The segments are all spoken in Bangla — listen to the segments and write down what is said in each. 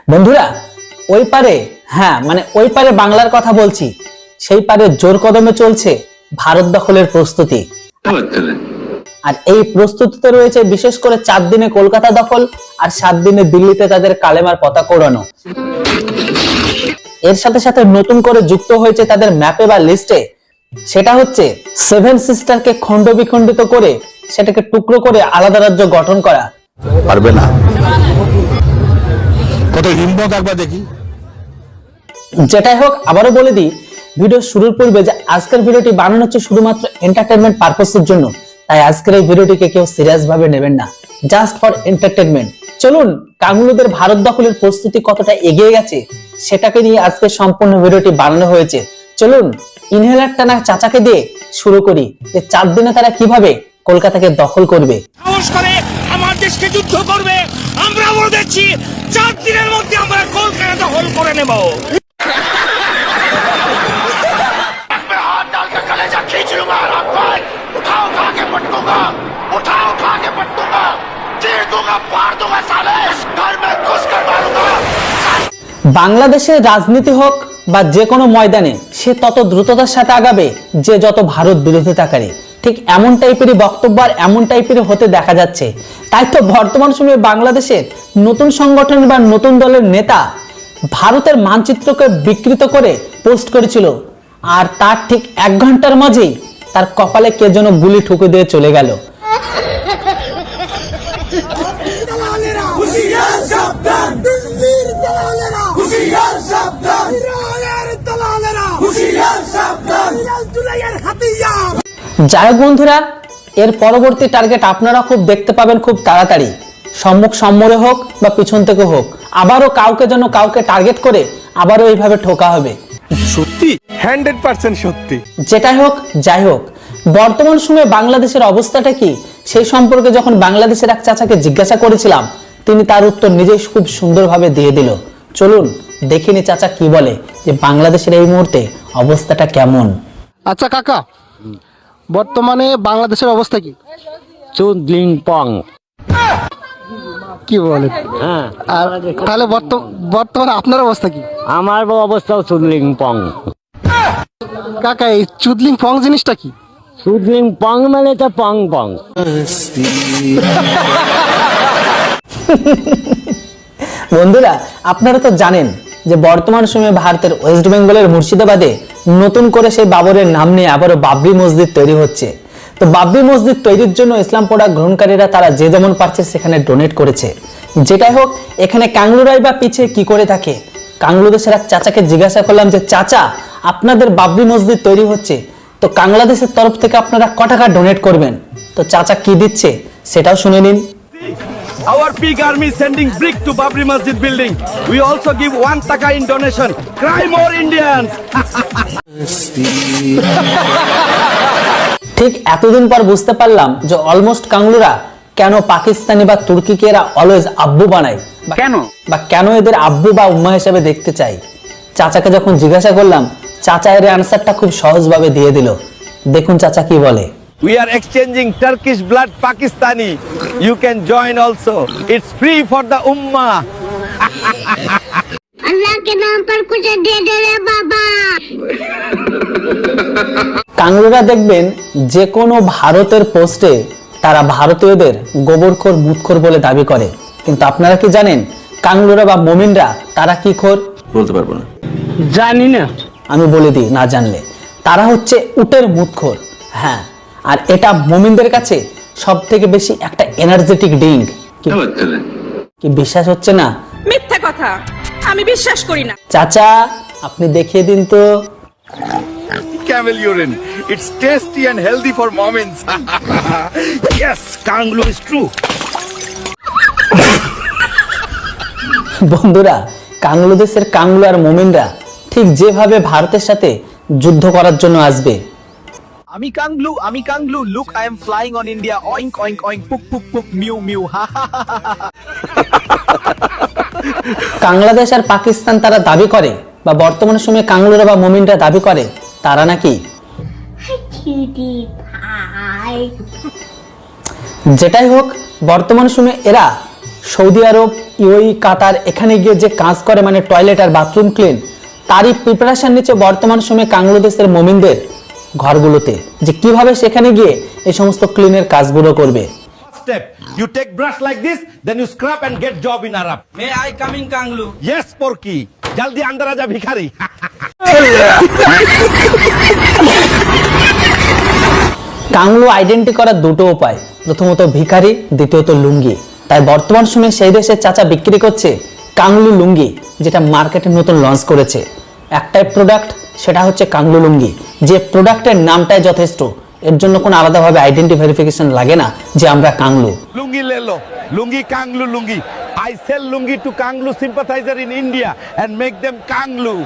বন্ধুরা ওই পারে, হ্যাঁ মানে ওই পারে বাংলার কথা বলছি, সেই পারে জোর কদমে চলছে ভারত দখলের প্রস্তুতি। আর এই প্রস্তুতিতে রয়েছে বিশেষ করে 4 দিনে কলকাতা দখল আর 7 দিনে দিল্লিতে তাদের কালেমার পতাকা ওড়ানো। এর সাথে সাথে নতুন করে যুক্ত হয়েছে তাদের ম্যাপে বা লিস্টে, সেটা হচ্ছে 7 সিস্টারকে খণ্ড বিখণ্ডিত করে সেটাকে টুকরো করে আলাদা রাজ্য গঠন করা। পারবে না, কত হিম্মত একবার দেখি। যেটাই হোক, আবারও বলে দিই ভিডিও শুরুর পূর্বে যে আজকের ভিডিওটি বানানো হচ্ছে শুধুমাত্র এন্টারটেইনমেন্ট পারপাসের জন্য, তাই আজকের এই ভিডিওটিকে কেউ সিরিয়াস ভাবে নেবেন না, জাস্ট ফর এন্টারটেইনমেন্ট। চলুন কাঙ্গুলুদের ভারত দখলের প্রস্তুতি কতটা এগিয়ে গেছে সেটাকে নিয়ে আজকে সম্পূর্ণ ভিডিওটি বানানো হয়েছে। চলুন ইনহেলার টানা চাচাকে দিয়ে শুরু করি যে 4 দিনে তারা কিভাবে কলকাতাকে দখল করবে। সাহস করে আমার দেশকে যুদ্ধ করবে, আমরা বলে দিচ্ছি 4 দিনের মধ্যে আমরা কলকাতা দখল করে নেব। বাংলাদেশের রাজনীতি হোক বা যে কোনো ময়দানে সে তত দ্রুততার সাথে আগাবে যে যত ভারত বিরোধিতাকারী। ঠিক এমন টাইপেরই বক্তব্য আর এমন টাইপেরই হতে দেখা যাচ্ছে। তাই তো বর্তমান সময়ে বাংলাদেশের নতুন সংগঠন বা নতুন দলের নেতা ভারতের মানচিত্রকে বিকৃত করে পোস্ট করেছিল, আর তার ঠিক 1 ঘন্টার মাঝেই তার কপালে কে যেন গুলি ঠুকে দিয়ে চলে গেল। যাই হোক বন্ধুরা, এর পরবর্তী টার্গেট আপনারা খুব দেখতে পাবেন খুব তাড়াতাড়ি, সম্মুখ সম্মরে হোক বা পিছন থেকে হোক, আবারও কাউকে যেন কাউকে টার্গেট করে আবারও এইভাবে ঠোকা হবে। সত্যি 100% সত্যি। যেটাই হোক যাই হোক, বর্তমান সময়ে বাংলাদেশের অবস্থাটা কি সেই সম্পর্কে যখন বাংলাদেশের এক চাচাকে জিজ্ঞাসা করেছিলাম, তিনি তার উত্তর নিজেই খুব সুন্দরভাবে দিয়ে দিল। চলুন দেখিনি চাচা কি বলে যে বাংলাদেশের এই মুহূর্তে অবস্থাটা কেমন। আচ্ছা কাকা, বর্তমানে বাংলাদেশের অবস্থা কি? চুদলিং পং। কি বলেন? হ্যাঁ, আর তাহলে বর্তমানে আপনার অবস্থা কি? আমার অবস্থাও চুদলিং পং। কাকা, এই চুদলিং পং জিনিসটা কি? চুদলিং পং মানে তো পং পং। বন্ধুরা আপনারা তো জানেন যে বর্তমান সময়ে ভারতের ওয়েস্ট বেঙ্গলের মুর্শিদাবাদে নতুন করে সেই বাবরের নাম নিয়ে আবারও বাবরি মসজিদ তৈরি হচ্ছে। তো বাবরি মসজিদ তৈরির জন্য ইসলাম পড়া গ্রহণকারীরা তারা যে যেমন পারছে সেখানে ডোনেট করেছে। যেটাই হোক, এখানে কাংলুরাই বা পিছিয়ে কি করে থাকে। কাংলু দেশের এক চাচাকে জিজ্ঞাসা করলাম যে চাচা, আপনাদের বাবরি মসজিদ তৈরি হচ্ছে, তো বাংলাদেশের তরফ থেকে আপনারা ক টাকা ডোনেট করবেন? তো চাচা কি দিচ্ছে সেটাও শুনে নিন। Our big army is sending brick to Babri Masjid building. We also give 1 taka in donation. Cry more Indians. ঠিক এতদিন পর বুঝতে পারলাম যে অলমোস্ট কাংলুরা কেন পাকিস্তানি বা তুর্কিকে এরা অলওয়েজ আব্বু বানায়, বা কেন এদের আব্বু বা উম্মা হিসেবে দেখতে চাই। চাচাকে যখন জিজ্ঞাসা করলাম, চাচা এর অ্যান্সারটা খুব সহজভাবে দিয়ে দিল। দেখুন চাচা কি বলে। We are exchanging Turkish blood Pakistani. You can join also. It's free for the ummah. अल्लाह के नाम पर कुछ दे दे रे बाबा। কাংলুরা দেখবেন যে কোনো ভারতের পোস্টে তারা ভারতীয়দের গোবরখোর মুতখোর বলে দাবি করে, কিন্তু আপনারা কি জানেন কাংলুরা বা মোমিনরা তারা কি খোর? বলতে পারবো না, জানি না। আমি বলে দিই না জানলে, তারা হচ্ছে উটের মুতখোর। হ্যাঁ, আর এটা মোমিনদের কাছে সব থেকে বেশি একটা এনার্জেটিক ড্রিঙ্ক। কি বিশ্বাস হচ্ছে না? মিথ্যা কথা, আমি বিশ্বাস করি না। চাচা আপনি দেখিয়ে দিন তো। Camel urine. It's tasty and healthy for moments. Yes, Kanglu is true. বন্ধুরা, কাংলু দেশের কাংলু আর মোমিনরা ঠিক যেভাবে ভারতের সাথে যুদ্ধ করার জন্য আসবে, আমি কাংলু, look I am flying on India, oink oink oink, puk puk puk, mew mew, ha ha ha ha. Bangladesh আর পাকিস্তান তারা দাবি করে, বা বর্তমান সময়ে কাংলুরা বা মোমিনরা দাবি করে তারা নাকি যেটাই হোক বর্তমান সময়ে এরা সৌদি আরব, ইউই কাতার এখানে গিয়ে যে কাজ করে মানে টয়লেট আর বাথরুম ক্লিন, তারই প্রিপারেশন নিচ্ছে বর্তমান সময়ে কাংলু দেশের মুমিনদের ঘরগুলোতে, যে কিভাবে সেখানে গিয়ে এই সমস্ত ক্লিনের কাজগুলো করবে। Step. You take brush like this, then you scrub and get job in Arab. May I come in Kanglu? Yes, Porky. Jaldi andar aja bhikhari. কাংলু আইডেন্টি করার দুটো উপায়, প্রথমত ভিখারি, দ্বিতীয়ত লুঙ্গি। তাই বর্তমান সময়ে সেই দেশের চাচা বিক্রি করছে কাংলু লুঙ্গি, যেটা মার্কেটে নতুন লঞ্চ করেছে। একটাই প্রোডাক্ট, সেটা হচ্ছে কাংলু লুঙ্গি, যে প্রোডাক্টের নামটাই যথেষ্ট। এর জন্য কোনো আলাদাভাবে আইডেন্টি ভেরিফিকেশন লাগে না যে আমরা কাংলু। Lungi lelo. Lungi Kanglu lungi. I sell lungi to Kanglu sympathizer in India and make them Kanglu.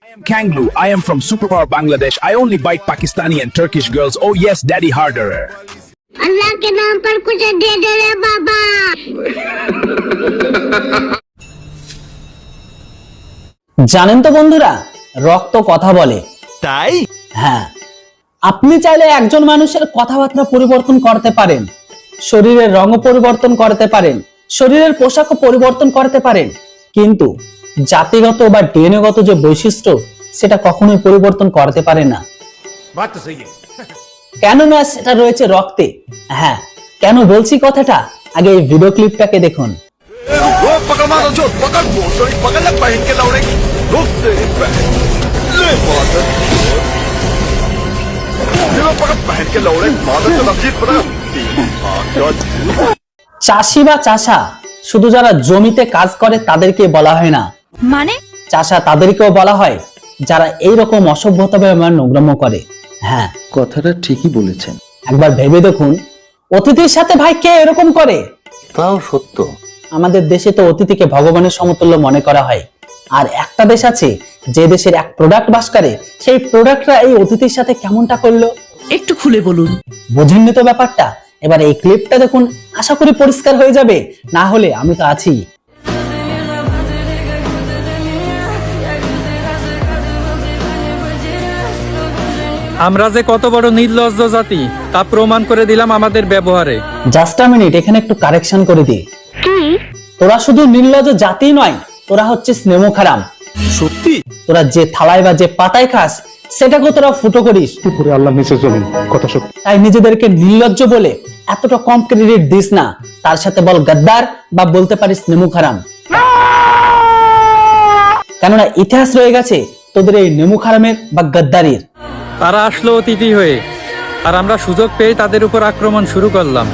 I am Kanglu. I am from Superpower Bangladesh. I only bite Pakistani and Turkish girls. Oh yes, daddy harder. अल्लाह के नाम पर कुछ दे दे रे बाबा। জানেন তো বন্ধুরা, রক্ত কথা বলে। তাই হ্যাঁ, আপনি চাইলে একজন মানুষের কথাবার্তা পরিবর্তন করতে পারেন, শরীরের রঙও পরিবর্তন করতে পারেন, শরীরের পোশাকও পরিবর্তন করতে পারেন, কিন্তু জাতিগত বা ডিএনএগত যে বৈশিষ্ট্য সেটা কখনোই পরিবর্তন করতে পারে না। बात तो सही है. কেননা সেটা রয়েছে রক্তে। হ্যাঁ, কেন বলছি কথাটা, আগে এই ভিডিও ক্লিপটাকে দেখুন। वो पकड़ मारो जो पकड़ मोटरी पकड़ ले पहन के लौड़े रुक तेरी बहन ले मादर ये लो पकड़ पहन के लौड़े मादर तो लफ्ज़ पता চাষি বা চাষা শুধু যারা জমিতে কাজ করে তাদেরকে বলা হয় না, মানে চাষা তাদেরকেও বলা হয় যারা এইরকম অসভ্যতাভাবে নোংরামো করে। হ্যাঁ, কথাটা ঠিকই বলেছেন। একবার ভেবে দেখুন, অতিথির সাথে ভাই কে এরকম করে? তাও সত্য। আমাদের দেশে তো অতিথিকে ভগবানের সমতুল্য মনে করা হয়, আর একটা দেশ আছে যে দেশের এক প্রোডাক্ট বাস করে, সেই প্রোডাক্টরা এই অতিথির সাথে কেমনটা করলো একটু খুলে বলুন। বোঝেননি তো ব্যাপারটা? এবার এই ক্লিপটা দেখুন, আশা করি পরিষ্কার হয়ে যাবে, না হলে আমি তো আছি। আমরা যে কত বড় নির্লজ্জ জাতি তা প্রমাণ করে দিলাম আমাদের ব্যবহারে। জাস্ট আ মিনিট, এখানে একটু কারেকশন করে দিই। তোরা শুধু নির্লজ্জ জাতি নয়, তোরা হচ্ছে স্নেহ খারাম। সত্যি? তোরা যে থালায় বা যে পাতায় খাস সেটাকে তোরা ফুটো করিস। আল্লাহ নিচে জমিন, কথা সত্য। তাই নিজেদেরকে নির্লজ্জ বলে এতটা কম ক্রেডিট দিস না, তার সাথে বল গাদ্দার বা বলতে পারিস নেমু খারাম। কেননা ইতিহাস রয়ে গেছে তোদের এই নেমু খারামের বা গাদ্দারির। তারা আসলো অতিথি হয়ে, আর আমরা সুযোগ পেয়ে তাদের উপর আক্রমণ শুরু করলাম।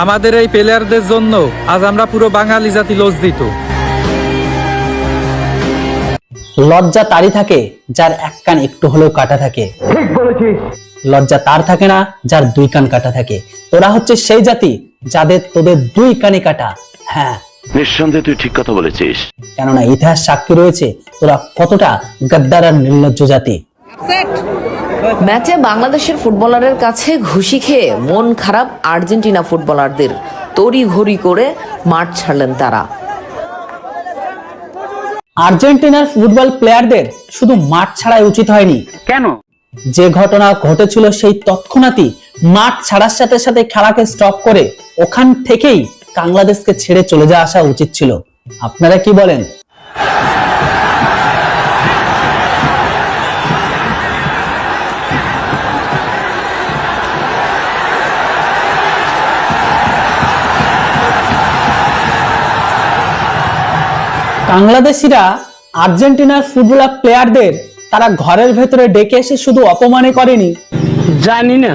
আমাদের এই প্লেয়ারদের জন্য আজ আমরা পুরো বাঙালি জাতি লজ্জিত। লজ্জা তারই থাকে যার এক কান একটু হলেও কাটা থাকে। লজ্জা তার থাকে না যার দুই কান কাটা থাকে। তোরা হচ্ছে সেই জাতি যাদের তোদের দুই কানে কাটা। হ্যাঁ, নিঃসন্দেহে তুই ঠিক কথা বলেছিস। কেননা ইতিহাস সাক্ষী রয়েছে তোরা কতটা গাদ্দার আর নির্লজ্জ জাতি। ম্যাচে বাংলাদেশের ফুটবলারের কাছে ঘুষি খেয়ে মন খারাপ আর্জেন্টিনা ফুটবলারদের, তড়িঘড়ি করে মাঠ ছাড়লেন তারা। আর্জেন্টিনার ফুটবল প্লেয়ারদের শুধু মাঠ ছাড়াই উচিত হয়নি। কেন? যে ঘটনা ঘটেছিল সেই তৎক্ষণাৎই মাঠ ছাড়ার সাথে সাথে খেলাকে স্টপ করে ওখান থেকেই বাংলাদেশকে ছেড়ে চলে যাওয়া আসা উচিত ছিল। আপনারা কি বলেন? বাংলাদেশিরা আর্জেন্টিনার ফুটবলার প্লেয়ারদের তারা ঘরের ভেতরে ডেকে এসে শুধু অপমানই করেনি, জানি না,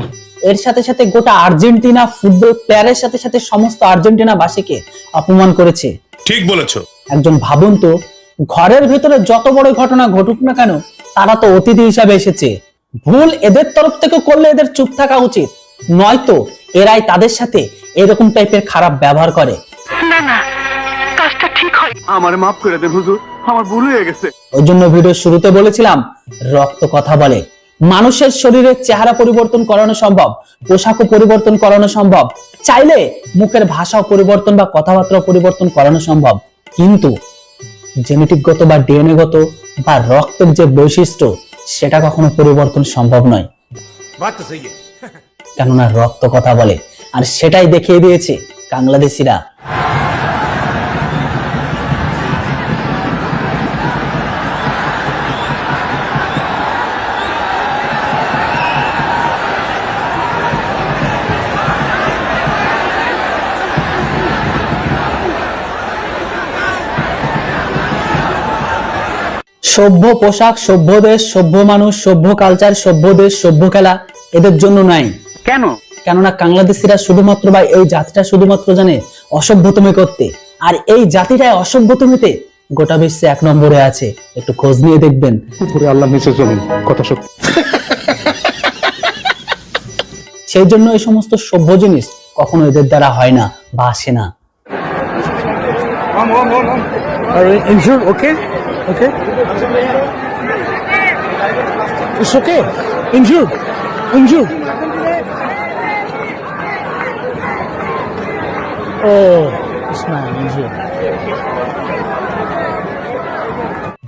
এর সাথে সাথে গোটা আর্জেন্টিনা ফুটবল প্লেয়ারের সাথে সাথে সমস্ত আর্জেন্টিনা বাসীকে অপমান করেছে। ঠিক বলেছো। একজন ভাবুন তো, ঘরের ভেতরে যত বড় ঘটনা ঘটুক না কেন, তারা তো অতিথি হিসাবে এসেছে। ভুল এদের তরফ থেকে করলে এদের চুপ থাকা উচিত, নয়তো এরাই তাদের সাথে এরকম টাইপের খারাপ ব্যবহার করে। আমারে মাফ করে দেন হুজুর, আমার ভুল হয়ে গেছে। ওই জন্য ভিডিও শুরুতে বলেছিলাম রক্ত কথা বলে। মানুষের শরীরের চেহারা পরিবর্তন করানো সম্ভব, পোশাকও পরিবর্তন করানো সম্ভব, চাইলে মুখের ভাষাও পরিবর্তন বা কথাবার্তা পরিবর্তন করানো সম্ভব, কিন্তু জেনেটিকগত বা ডিএনএগত বা রক্তের যে বৈশিষ্ট্য সেটা কখনো পরিবর্তন সম্ভব নয়। बात तो सही है. কেননা রক্ত কথা বলে, আর সেটাই দেখিয়ে দিয়েছে বাংলাদেশিরা। সভ্য পোশাক, সভ্য দেশ, সভ্য মানুষ, সভ্য কালচার, সভ্য দেশ, সভ্য খেলা এদের জন্য নাই। কেন? কেননা বাংলাদেশিরা শুধুমাত্র বা এই জাতিটা শুধুমাত্র জানে অসভ্যতমি করতে, আর এই জাতিটাই অসভ্যতমিতে গোটা বিশ্বে 1 নম্বরে আছে। একটু খোঁজ নিয়ে দেখবেন। আল্লাহ নিচে জমিন, কথা সত্যি। সেই জন্য এই সমস্ত সভ্য জিনিস কখনো এদের দ্বারা হয় না বা আসে না। Okay? Okay? It's okay. Injured. Injured. Oh, this man injured.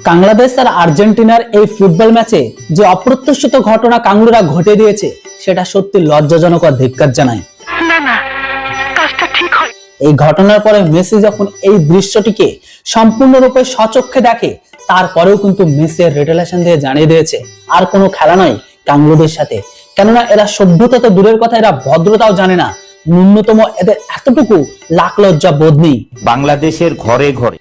Bangladesh আর আর্জেন্টিনার এই ফুটবল ম্যাচে যে অপ্রত্যাশিত ঘটনা কাঙ্গুরা ঘটে দিয়েছে সেটা সত্যি লজ্জাজনক ও ধিক্কার জানায়। এই ঘটনার পরে মেসি যখন এই দৃশ্যটিকে সম্পূর্ণরূপে স্বচক্ষে দেখে, তারপরেও কিন্তু মেসি রিটেলেশন দিয়ে জানিয়ে দিয়েছে আর কোনো খেলা নয় কাঙ্গুরুদের সাথে। কেননা এরা সভ্যতা তো দূরের কথা, এরা ভদ্রতাও জানে না। ন্যূনতম এদের এতটুকু লাখ লজ্জা বোধ নেই। বাংলাদেশের ঘরে ঘরে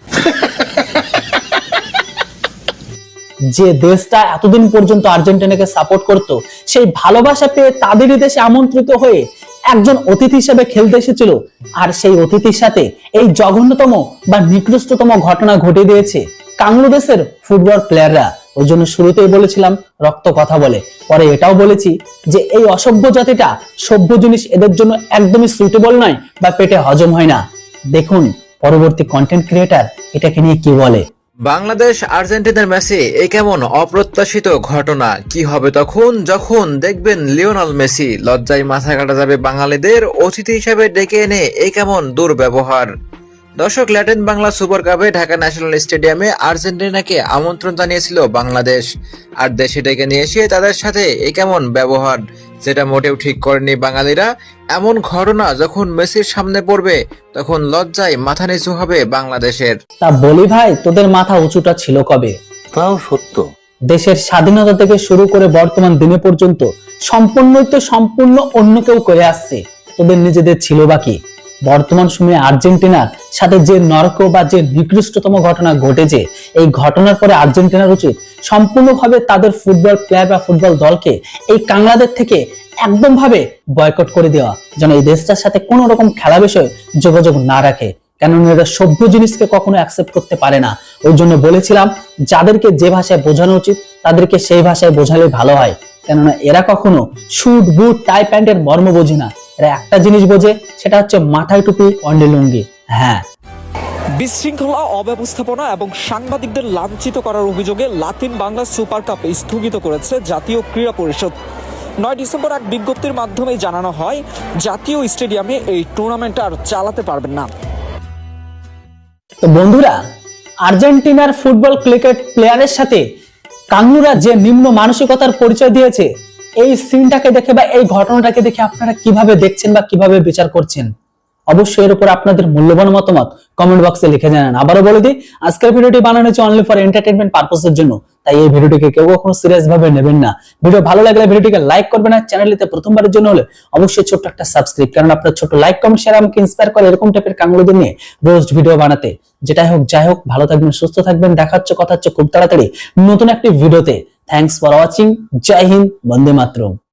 যে দেশটা এতদিন পর্যন্ত আর্জেন্টিনাকে সাপোর্ট করত, সেই ভালোবাসা পেয়ে তাদেরই দেশে আমন্ত্রিত হয়ে একজন অতিথি হিসেবে খেলতে এসেছিল, আর সেই অতিথির সাথে এই জঘন্যতম বা নিকৃষ্টতম ঘটনা ঘটে দিয়েছে কাঙ্গুরু দেশের ফুটবল প্লেয়াররা। ওই জন্য শুরুতেই বলেছিলাম রক্ত কথা বলে, পরে এটাও বলেছি যে এই অসভ্য জাতিটা সভ্য জিনিস এদের জন্য একদমই সুইটেবল নয় বা পেটে হজম হয় না। দেখুন পরবর্তী কন্টেন্ট ক্রিয়েটার এটাকে নিয়ে কি বলে। বাংলাদেশ আর্জেন্টিনার ম্যাচে এই কেমন অপ্রত্যাশিত ঘটনা, কি হবে তখন যখন দেখবেন লিওনেল মেসি? লজ্জায় মাথা কাটা যাবে বাঙালিদের। অতিথি হিসেবে ডেকে এনে এই কেমন দুর্ব্যবহার। দর্শক, ল্যাটিন বাংলা সুপার কাপে ঢাকা ন্যাশনাল স্টেডিয়ামে আর্জেন্টিনাকে আমন্ত্রণ জানিয়েছিল বাংলাদেশ, আর দেশে ডেকে নিয়ে এসে তাদের সাথে এই কেমন ব্যবহার, যেটা মোটেও ঠিক করেনি বাঙালিরা। এমন ঘটনা যখন মেসির সামনে পড়বে তখন লজ্জায় মাথা নিচু হবে বাংলাদেশের। তা বলি ভাই, তোদের মাথা উঁচুটা ছিল কবে? তাও সত্য। দেশের স্বাধীনতা থেকে শুরু করে বর্তমান দিনে পর্যন্ত সম্পূর্ণ অন্য কেউ করে আসছে, তোদের নিজেদের ছিল বাকি। বর্তমান সময়ে আর্জেন্টিনার সাথে যে নরক বা যে নিকৃষ্টতম ঘটনা ঘটেছে, এই ঘটনার পরে আর্জেন্টিনার উচিত সম্পূর্ণভাবে তাদের ফুটবল প্লেয়ার বা ফুটবল দলকে এই কাঙ্গলাদের থেকে একদম ভাবে বয়কট করে দেওয়া, যেন এই দেশটার সাথে কোনো রকম খেলা বিষয়ে যোগাযোগ না রাখে। কেননা এরা সভ্য জিনিসকে কখনো অ্যাকসেপ্ট করতে পারে না। ওই জন্য বলেছিলাম যাদেরকে যে ভাষায় বোঝানো উচিত তাদেরকে সেই ভাষায় বোঝালে ভালো হয়। কেননা এরা কখনো শুট বুট টাই প্যান্টের মর্ম বোঝে না। এরা একটা জিনিস বোঝে, সেটা হচ্ছে মাথায় টুপি অন্ডে লুঙ্গি। হ্যাঁ, বিশৃঙ্খলা, অব্যবস্থাপনা এবং সাংবাদিকদের লাঞ্ছিত করার অভিযোগে লাতিন বাংলা সুপার কাপ স্থগিত করেছে জাতীয় ক্রীড়া পরিষদ। 9 ডিসেম্বর এক বিজ্ঞপ্তির মাধ্যমে জানানো হয় জাতীয় স্টেডিয়ামে এই টুর্নামেন্ট আর চালাতে পারবেন না। তো বন্ধুরা, আর্জেন্টিনার ফুটবল ক্রিকেট প্লেয়ারের সাথে কাঙ্গুরা যে নিম্ন মানসিকতার পরিচয় দিয়েছে, এই সিনটাকে দেখে বা এই ঘটনাটাকে দেখে আপনারা কিভাবে দেখছেন বা কিভাবে বিচার করছেন? অবশ্যই এর উপর আপনাদের মূল্যবান মতামত কমেন্ট বক্সে লিখে জানান। আবারও বলে দিই, আজকের ভিডিওটি বানানো হয়েছে অনলি ফর এন্টারটেইনমেন্ট পারপোজের জন্য, তাই এই ভিডিওটিকে কেউ কখনো সিরিয়াস ভাবে নেবেন না। ভিডিও ভালো লাগলে ভিডিওটিকে লাইক করবেন, আর চ্যানেলটিতে প্রথমবারের জন্য হলে অবশ্যই ছোট্ট একটা সাবস্ক্রাইব, কারণ আপনার ছোট লাইক কমেন্ট শেয়ার আমাকে ইন্সপায়ার করে এরকম টাইপের কাঙ্গুরুদের নিয়ে রোজ ভিডিও বানাতে। যেটাই হোক যাই হোক, ভালো থাকবেন, সুস্থ থাকবেন। দেখা হচ্ছে কথা হচ্ছে খুব তাড়াতাড়ি নতুন একটি ভিডিওতে। Thanks for watching. জয় হিন্দ, বন্দে মাতরম।